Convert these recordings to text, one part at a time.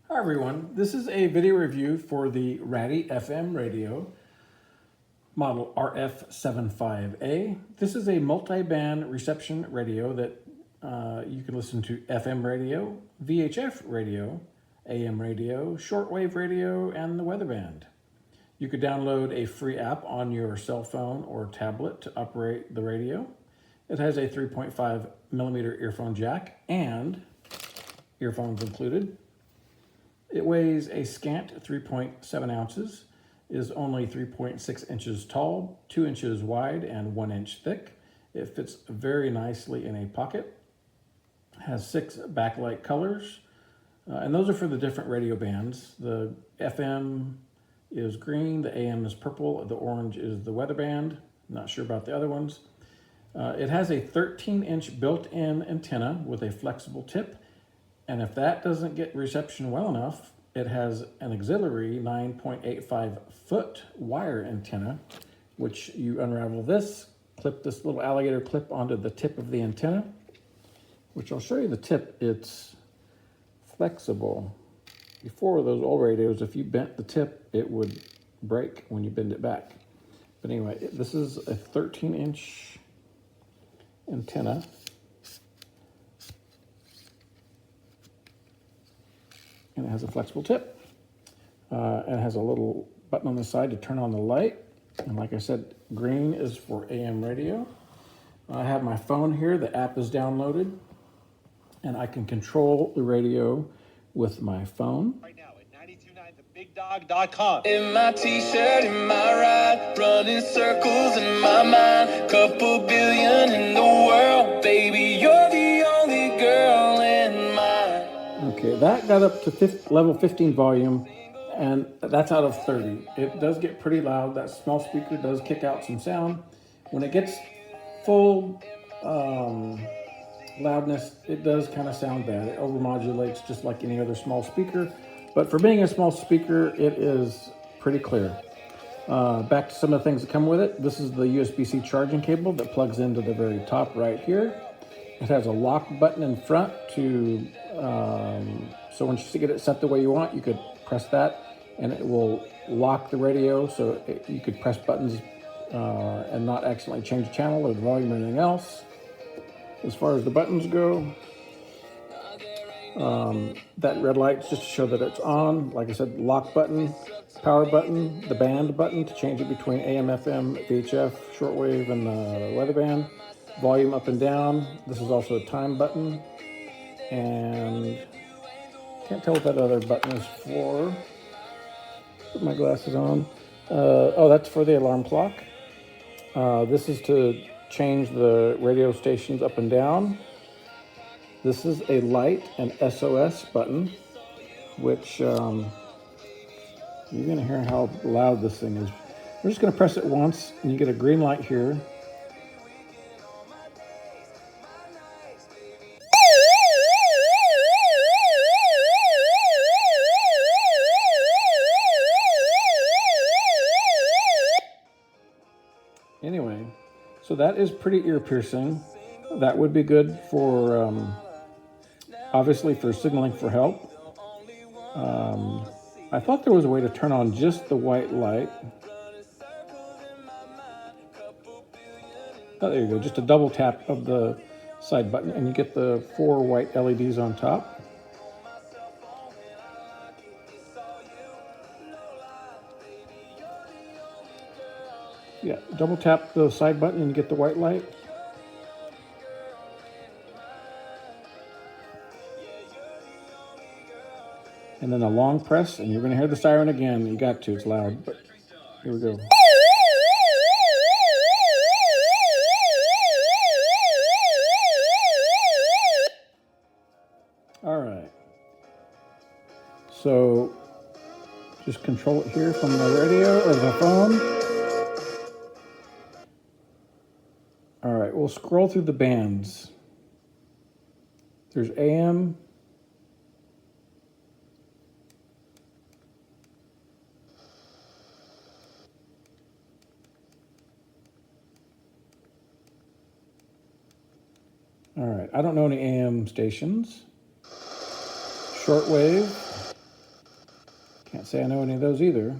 Hi everyone, this is a video review for the Raddy FM radio, model RF75A. This is a multi-band reception radio that you can listen to FM radio, VHF radio, AM radio, shortwave radio, and the weather band. You could download a free app on your cell phone or tablet to operate the radio. It has a 3.5 millimeter earphone jack and earphones included. It weighs a scant 3.7 ounces, is only 3.6 inches tall, 2 inches wide, and 1 inch thick. It fits very nicely in a pocket. Has 6 backlight colors, and those are for the different radio bands. The FM is green, the AM is purple, the orange is the weather band. Not sure about the other ones. It has a 13-inch built-in antenna with a flexible tip. And if that doesn't get reception well enough, it has an auxiliary 9.85 foot wire antenna, which you unravel this, clip this little alligator clip onto the tip of the antenna, which I'll show you the tip. It's flexible. Before, those old radios, if you bent the tip, it would break when you bend it back. But anyway, this is a 13-inch antenna. And it has a flexible tip. And it has a little button on the side to turn on the light. And like I said, green is for AM radio. I have my phone here. The app is downloaded. And I can control the radio with my phone. Right now at 929thebigdog.com. In my t-shirt, in my ride, running circles in my mind. Couple billion in the world, baby, you're the only girl in mine. Okay, that got up to level 15 volume, and that's out of 30. It does get pretty loud. That small speaker does kick out some sound. When it gets full loudness, it does kind of sound bad. It overmodulates just like any other small speaker. But for being a small speaker, it is pretty clear. Back to some of the things that come with it. This is the USB-C charging cable that plugs into the very top right here. It has a lock button in front to, so once you get it set the way you want, you could press that and it will lock the radio, so you could press buttons and not accidentally change the channel or the volume or anything else. As far as the buttons go, that red light's just to show that it's on. Like I said, lock button, power button, the band button to change it between AM, FM, VHF, shortwave, and weather band. Volume up and down. This is also a time button. And can't tell what that other button is for. Put my glasses on. Oh, that's for the alarm clock. This is to change the radio stations up and down. This is a light and SOS button, which you're going to hear how loud this thing is. We're just going to press it once, and you get a green light here. Anyway, so that is pretty ear-piercing. That would be good for, obviously, for signaling for help. I thought there was a way to turn on just the white light. Oh, there you go, just a double tap of the side button, and you get the 4 white LEDs on top. Yeah, double tap the side button and you get the white light. And then a long press, and you're going to hear the siren again. You got to, it's loud, but here we go. All right. So just control it here from the radio or the phone. All right, we'll scroll through the bands. There's AM. All right, I don't know any AM stations. Shortwave. Can't say I know any of those either.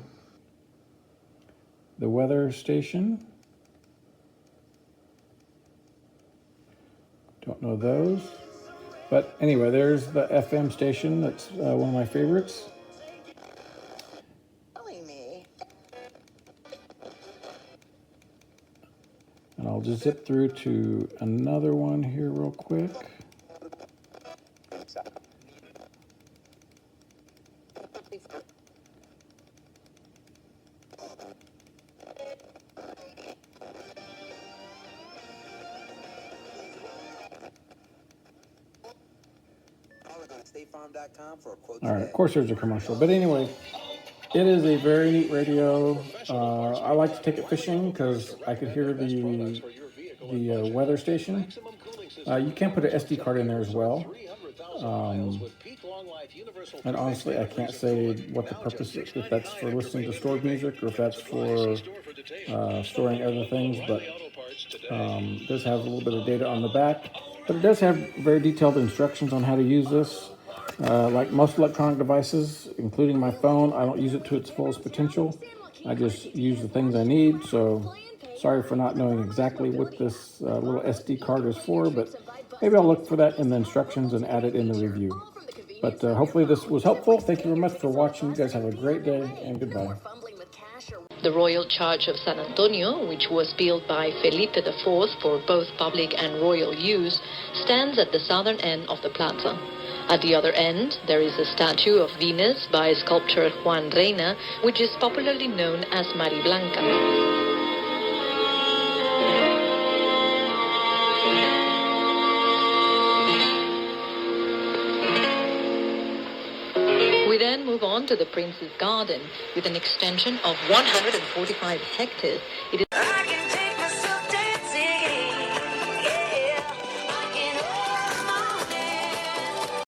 The weather station. Don't know those. But anyway, there's the FM station. That's one of my favorites. And I'll just zip through to another one here real quick. All right, of course there's a commercial, but anyway, it is a very neat radio. I like to take it fishing because I could hear the weather station. You can put an SD card in there as well. And honestly, I can't say what the purpose is, if that's for listening to stored music or if that's for storing other things, but it does have a little bit of data on the back. But it does have very detailed instructions on how to use this. Like most electronic devices, including my phone, I don't use it to its fullest potential. I just use the things I need, so sorry for not knowing exactly what this little SD card is for, but maybe I'll look for that in the instructions and add it in the review. But hopefully this was helpful. Thank you very much for watching. You guys have a great day, and goodbye. The Royal Church of San Antonio, which was built by Felipe IV for both public and royal use, stands at the southern end of the plaza. At the other end, there is a statue of Venus by sculptor Juan Reina, which is popularly known as Mari Blanca. We then move on to the Prince's Garden with an extension of 145 hectares. It is